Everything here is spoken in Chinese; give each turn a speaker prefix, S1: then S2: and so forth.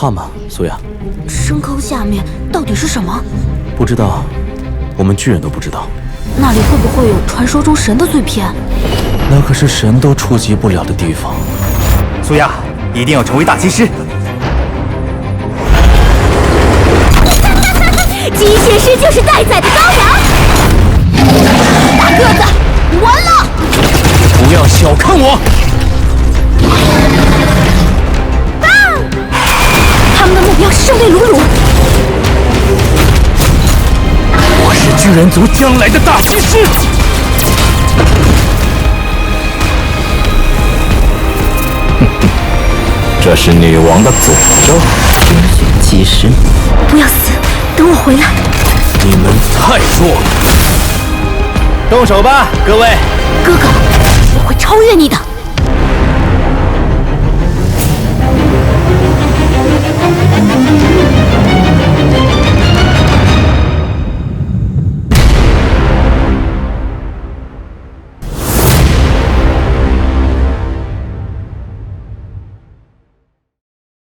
S1: 怕吗，苏雅？
S2: 深坑下面到底是什么？
S1: 不知道，我们巨人都不知道。
S2: 那里会不会有传说中神的碎片？
S1: 那可是神都触及不了的地方。
S3: 苏亚，一定要成为大祭司。
S2: 机械师就是待宰的羔羊。大个子，完了！
S1: 不要小看我！
S2: 他们的目标胜利鲁鲁。
S1: 我是巨人族将来的大祭司。这是女王的诅咒。精选祭师，
S2: 不要死，等我回来。
S1: 你们太弱了。
S3: 动手吧，各位！
S2: 哥哥，我会超越你的。